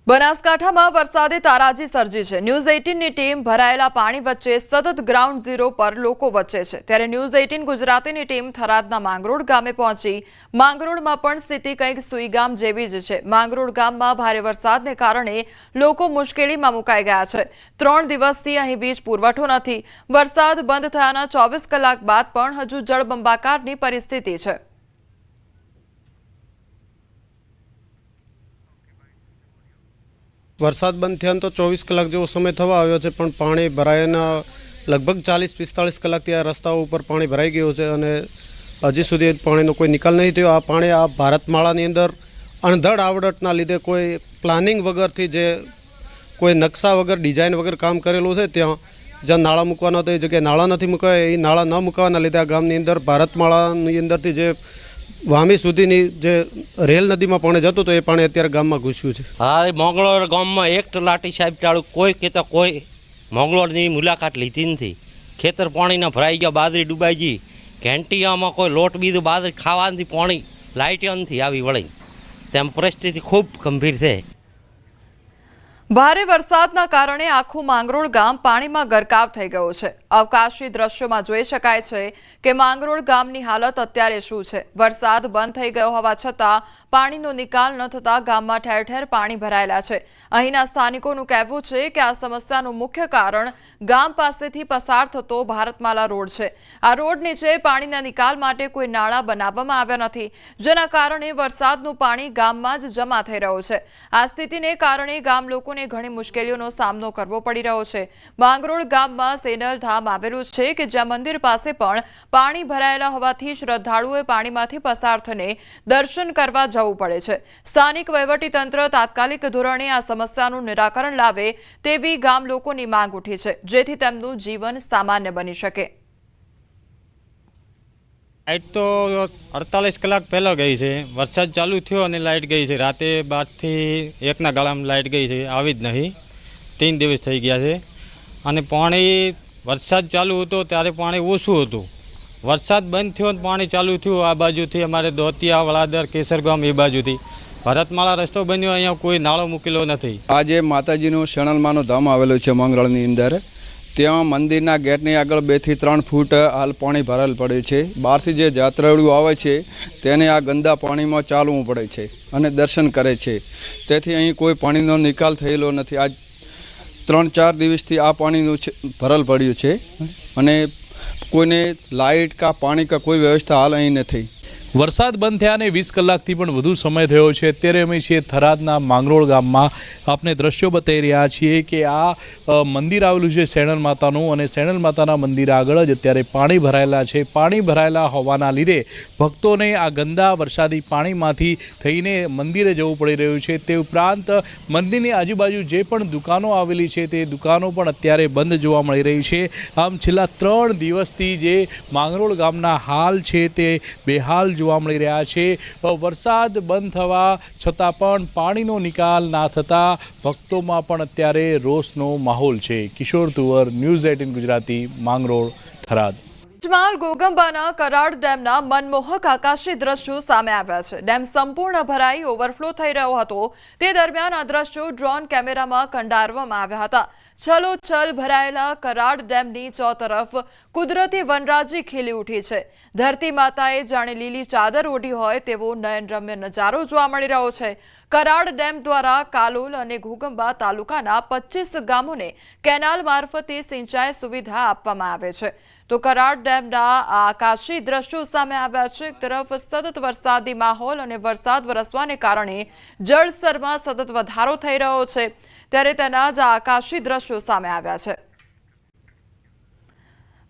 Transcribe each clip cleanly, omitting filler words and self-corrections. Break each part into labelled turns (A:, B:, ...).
A: બનાસકાંઠામાં વરસાદે તારાજી સર્જી છે। ન્યૂઝ 18ની ટીમ ભરાયેલા પાણી વચ્ચે સતત ગ્રાઉન્ડ ઝીરો પર લોકો વચ્ચે છે। ત્યારે ન્યૂઝ 18 ગુજરાતીની ટીમ થરાદના માંગરોળ ગામે પહોંચી। માંગરોળમાં પણ સ્થિતિ કંઈક સુઈગામ જેવી જ છે। માંગરોળ ગામમાં ભારે વરસાદને કારણે લોકો મુશ્કેલીમાં મુકાઈ ગયા છે। 3 દિવસથી અહીં વીજ પુરવઠો નથી। વરસાદ બંધ થયાના 24 કલાક બાદ પણ હજુ જળબંબાકારની પરિસ્થિતિ છે।
B: वरसाद बंद थे तो 24 कलाक जो समय थवा आव्यो छे पण पाणी भरायना लगभग 40-45 कलाक आ रस्ताओं पर पाणी भराई गयो छे अने हजी सुधी पाणीनो कोई निकाल नहीं थयो। आ पाणी आ भारतमाळानी अंदर अणधड़ आवडतना लीधे कोई प्लानिंग वगरथी जे कोई नक्शा वगर डिजाइन वगर काम करेलुं छे त्यां ज्यां नाळा मूकवाना तो ए जग्याए नाळा नथी मूकाया। ए नाळा न मूकवाना लीधे आ गामनी अंदर भारतमाळानी अंदरथी जे वामी सुधीनी जे रेल नदी में पाणी जतुं तो ए पाणी अत्यारे गाममां घुस्युं छे।
C: हाँ, मंगलोर गाममां एक तलाटी साहेब चालू कोई कहता कोई मंगलोरनी मुलाकात लीधी नथी। खेतर पाणीना भराई गया, बाजरी डूबाई गई, घंटियामां कोई लोट बीधुं, बाजरी खावा नथी, पाणी लाइट नथी आवी वળી। तेम परिस्थिति खूब गंभीर छे।
A: भारे वरसादना कारणे आखुं માંગરોળ ગામ પાણીમાં ગરકાવ થઈ ગયું છે। અવકાશી દ્રશ્યોમાં જોઈ શકાય છે કે માંગરોળ ગામની હાલત અત્યારે શું છે। વરસાદ બંધ થઈ ગયો હોવા છતાં પાણીનો નિકાલ ન થતા ગામમાં ઠેર ઠેર પાણી ભરાયેલા છે। અહીંના સ્થાનિકોનું કહેવું છે કે આ સમસ્યાનું મુખ્ય કારણ ગામ પાસેથી પસાર થતો ભારતમાલા રોડ છે। આ રોડ નીચે પાણીના નિકાલ માટે કોઈ નાળા બનાવવામાં આવ્યા નથી, જેના કારણે વરસાદનું પાણી ગામમાં જ જમા થઈ રહ્યું છે। આ સ્થિતિને કારણે ગામ લોકોને ઘણી મુશ્કેલીઓનો સામનો કરવો પડી રહ્યો છે। માંગરોળ ગામમાં સેનલ ધામ આવેલું છે કે જ્યાં મંદિર પાસે પણ પાણી ભરાયેલા હોવાથી શ્રદ્ધાળુઓએ પાણીમાંથી પસાર થઈને દર્શન કરવા જવું પડે છે। સ્થાનિક વહીવટીતંત્ર તાત્કાલિક ધોરણે આ સમસ્યાનું નિરાકરણ લાવે તેવી ગામ લોકોની માંગ ઉઠી છે, જેથી તેમનું જીવન સામાન્ય બની શકે।
D: लाइट तो 48 कलाक पहला गई है। वरसाद चालू थयो अने लाइट गई है। राते 12 थी 1 ना गाळामां लाइट गई है, आवी ज नहीं। 3 दिवस थई गया है अने पाणी वरसाद चालू हतो त्यारे पाणी ओछुं हतुं। वरसाद बंद थयो अने पाणी चालू थयुं। आ बाजुथी अमारे दोतिया, वलादर, केसरगाम ए बाजुथी भारतमाला रस्तो बन्यो, अहींया कोई नाळो मूकेलो नथी।
E: आज माताजीनुं शरणमानुं धाम आवेलुं छे मंगरोळनी अंदर। ત્યાં મંદિરના ગેટની આગળ 2 થી 3 ફૂટ હાલ પાણી ભરાયેલ પડે છે। બહારથી જે યાત્રાળુઓ આવે છે તેને આ ગંદા પાણીમાં ચાલવું પડે છે અને દર્શન કરે છે। તેથી અહીં કોઈ પાણીનો નિકાલ થયેલો નથી। આજ 3-4 દિવસથી આ પાણીનું ભરેલ પડ્યું છે અને કોઈને લાઇટ કા પાણી કા કોઈ વ્યવસ્થા હાલ અહીં નથી।
F: વરસાદ બંધ થયાને 20 કલાકથી પણ વધુ સમય થયો છે। અત્યારે અમે છીએ થરાદના માંગરોળ ગામમાં। આપને દ્રશ્યો બતાવી રહ્યા છીએ કે આ મંદિર આવેલું છે સેણલ માતાનું, અને સેણલ માતાના મંદિર આગળ જ અત્યારે પાણી ભરાયેલા છે। પાણી ભરાયેલા હોવાના લીધે ભક્તોને આ ગંદા વરસાદી પાણીમાંથી થઈને મંદિરે જવું પડી રહ્યું છે। તે ઉપરાંત મંદિરની આજુબાજુ જે પણ દુકાનો આવેલી છે તે દુકાનો પણ અત્યારે બંધ જોવા મળી રહી છે। આમ છેલ્લા 3 દિવસથી જે માંગરોળ ગામના હાલ છે તે બેહાલ જોવા મળી રહ્યા છે। વરસાદ બંધ થવા છતાં પણ પાણીનો નિકાલ ના થતા ભક્તોમાં પણ અત્યારે રોષનો માહોલ છે। કિશોર તુવર, ન્યૂઝ 18 ગુજરાતી, માંગરોળ, થરાદ।
A: પંચમહાલ ગોગંબાના કરાડ ડેમના મનમોહક આકાશી દ્રશ્યો સામે આવ્યા છે। ડેમ સંપૂર્ણ ભરાઈ ઓવરફ્લો થઈ રહ્યો હતો। તે દરમિયાન આ દ્રશ્યો ડ્રોન કેમેરામાં કંડારવામાં આવ્યા હતા। છલોછલ ભરાયેલા કરાડ ડેમની ચોતરફ કુદરતી વનરાજી ખીલી ઉઠી છે। ધરતી માતાએ જાણે લીલી ચાદર ઓઢી હોય તેવો નયનરમ્ય નજારો જોવા મળી રહ્યો છે। કરાડ ડેમ દ્વારા કાલોલ અને ઘોગંબા તાલુકાના 25 ગામોને કેનાલ મારફતે સિંચાઈ સુવિધા આપવામાં આવે છે। તો કરાડ ડેમના આકાશી દ્રશ્યો સામે આવ્યા છે। એક તરફ સતત વરસાદી માહોલ અને વરસાદ વરસવાને કારણે જળસ્તરમાં સતત વધારો થઈ રહ્યો છે, ત્યારે તેના જ આકાશી દ્રશ્યો સામે આવ્યા છે।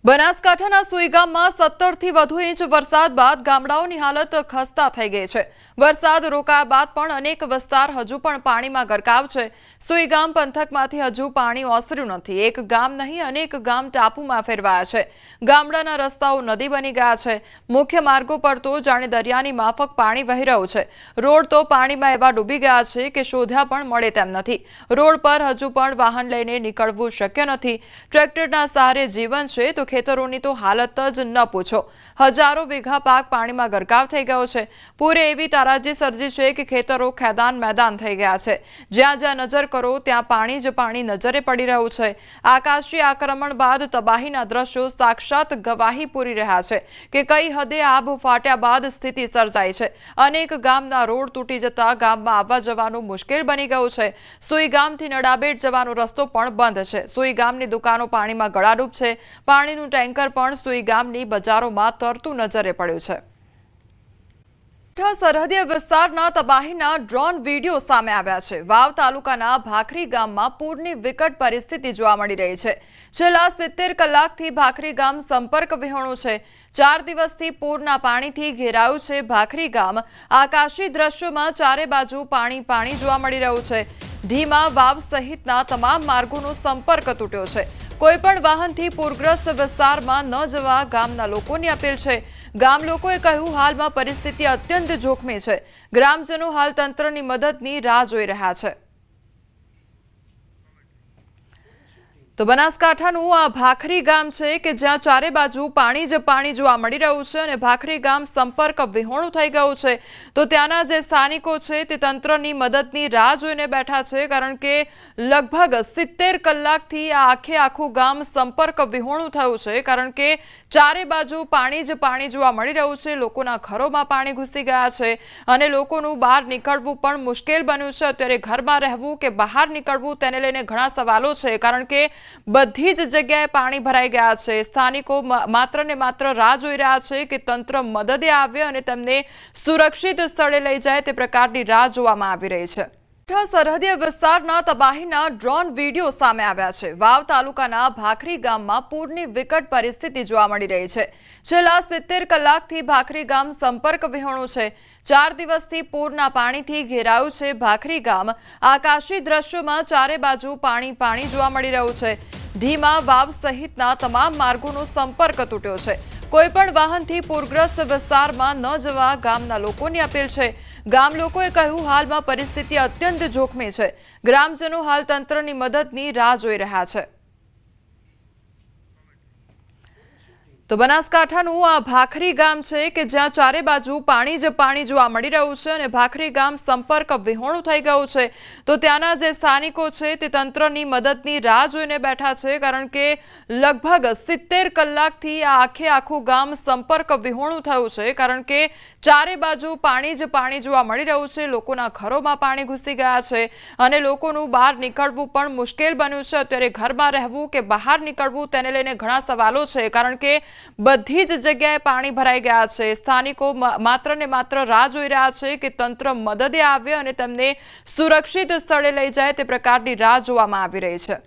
A: બનાસકાંઠાના સુઈગામમાં 17 થી વધુ ઇંચ વરસાદ બાદ ગામડાઓની હાલત ખસ્તા થઈ ગઈ છે। વરસાદ રોકાયા બાદ પણ અનેક વિસ્તાર હજુ પણ પાણીમાં ગરકાવ છે। સુઈગામ પંથકમાંથી હજુ પાણી ઓસર્યું નથી। એક ગામ નહીં, અનેક ગામ ટાપુમાં ફેરવાયા છે। ગામડાના રસ્તાઓ નદી બની ગયા છે। મુખ્ય માર્ગો પર તો જાણે દરિયાની માફક પાણી વહી રહ્યું છે। રોડ તો પાણીમાં એવા ડૂબી ગયા છે કે શોધ્યા પણ મળે તેમ નથી। રોડ પર હજુ પણ વાહન લઈને નીકળવું શક્ય નથી। ટ્રેક્ટરના સહારે જીવન છે તો ખેતરોની તો હાલત જ ન પૂછો। હજારો વીઘા પાક પાણીમાં ગરકાવ થઈ ગયો છે। પૂરે એવી તારાજી સર્જી છે કે ખેતરો ખેદાન મેદાન થઈ ગયા છે। જ્યાં જ્યાં નજર કરો ત્યાં પાણી જ પાણી નજરે પડી રહ્યું છે। આકાશી આક્રમણ બાદ તબાહીના દ્રશ્યો સાક્ષાત ગવાહી પૂરી રહ્યા છે કે કઈ હદે આબ ફાટ્યા બાદ સ્થિતિ સર્જાઈ છે। અનેક ગામના રોડ તૂટી જતા ગામમાં આવવા જવાનું મુશ્કેલ બની ગયું છે। સુઈ ગામથી નડાબેટ જવાનો રસ્તો પણ બંધ છે। સુઈ ગામની દુકાનો પાણીમાં ગળાડૂબ છે। પાણીનું ટેન્કર પણ સુઈ ગામની બજારોમાં તરતું નજરે પડ્યું છે। સરહદીય વિસ્તારના તબાહીના ડ્રોન વિડીયો સામે આવ્યા છે। વાવ તાલુકાના ભાખરી ગામમાં પૂરની વિકટ પરિસ્થિતિ જોવા મળી રહી છે। છેલ્લા 70 કલાકથી ભાખરી ગામ સંપર્ક વિહોણું છે। 4 દિવસથી પૂરના પાણીથી ઘેરાયું છે ભાખરી ગામ। આકાશી દ્રશ્યોમાં ચારે બાજુ પાણી પાણી જોવા મળી રહ્યું છે। ઢીમા વાવ સહિતના તમામ માર્ગોનો સંપર્ક તૂટ્યો છે। કોઈ પણ વાહનથી પૂરગ્રસ્ત વિસ્તારમાં ન જવા ગામના લોકોની અપીલ છે। ગામ લોકોએ કહ્યું હાલમાં પરિસ્થિતિ અત્યંત જોખમી છે। ગ્રામજનો હાલ તંત્રની મદદની રાહ જોઈ રહ્યા છે। તો બનાસકાંઠાનું આ ભાખરી ગામ છે કે જ્યાં ચારે બાજુ પાણી જ પાણી જોવા મળી રહ્યું છે અને ભાખરી ગામ સંપર્ક વિહોણું થઈ ગયું છે। તો ત્યાંના જે સ્થાનિકો છે તે તંત્રની મદદની રાહ જોઈને બેઠા છે કારણ કે લગભગ 70 કલાકથી આ આખું ગામ સંપર્ક વિહોણું થયું છે કારણ કે ચારે બાજુ પાણી જ પાણી જોવા મળી રહ્યું છે। લોકોના ઘરોમાં પાણી ઘૂસી ગયા છે અને લોકોનું બહાર નીકળવું પણ મુશ્કેલ બન્યું છે। અત્યારે ઘરમાં રહેવું કે બહાર નીકળવું તેને લઈને ઘણા સવાલો છે કારણ કે બધી જ જગ્યાએ પાણી ભરાઈ ગયા છે। સ્થાનિકો માત્ર ને માત્ર રાહ જોઈ રહ્યા છે કે તંત્ર મદદે આવે અને તેમને સુરક્ષિત સ્થળે લઈ જાય તે પ્રકારની રાહ જોવામાં આવી રહી છે। સરહદીય વિસ્તારના તબાહીના ડ્રોન વિડીયો સામે આવ્યા છે। વાવ તાલુકાના ભાખરી ગામમાં પૂરની વિકટ પરિસ્થિતિ જોવા મળી રહી છે। છેલ્લા 70 કલાકથી ભાખરી ગામ સંપર્ક વિહોણું છે। 4 દિવસથી પૂરના પાણીથી ઘેરાયું છે ભાખરી ગામ। આકાશી દ્રશ્યોમાં ચારે બાજુ પાણી પાણી જોવા મળી રહ્યું છે। ઢીમા વાવ સહિતના તમામ માર્ગોનો સંપર્ક તૂટ્યો છે। કોઈ પણ વાહનથી પૂરગ્રસ્ત વિસ્તારમાં ન જવા ગામના લોકોની અપીલ છે। ગામ લોકોએ કહ્યું હાલમાં પરિસ્થિતિ અત્યંત જોખમી છે। ગ્રામજનો હાલ તંત્રની મદદની રાહ જોઈ રહ્યા છે। તો બનાસકાંઠાનું આ ભાખરી ગામ છે કે જ્યાં ચારે બાજુ પાણી જ પાણી જોવા મળી રહ્યું છે અને ભાખરી ગામ સંપર્ક વિહોણું થઈ ગયું છે। તો ત્યાંના જે સ્થાનિકો છે તે તંત્રની મદદની રાહ જોઈને બેઠા છે કારણ કે લગભગ 70 કલાકથી આ આખું ગામ સંપર્ક વિહોણું થયું છે કારણ કે ચારે બાજુ પાણી જ પાણી જોવા મળી રહ્યું છે। લોકોના ઘરોમાં પાણી ઘૂસી ગયા છે અને લોકોનું બહાર નીકળવું પણ મુશ્કેલ બન્યું છે। અત્યારે ઘરમાં રહેવું કે બહાર નીકળવું તેને લઈને ઘણા સવાલો છે કારણ કે બધી જ જગ્યાએ પાણી ભરાઈ ગયા છે। સ્થાનિકો માત્ર ને માત્ર રાહ જોઈ રહ્યા છે કે તંત્ર મદદે આવે અને તેમને સુરક્ષિત સ્થળે લઈ જાય તે પ્રકારની રાહ જોવામાં આવી રહી છે।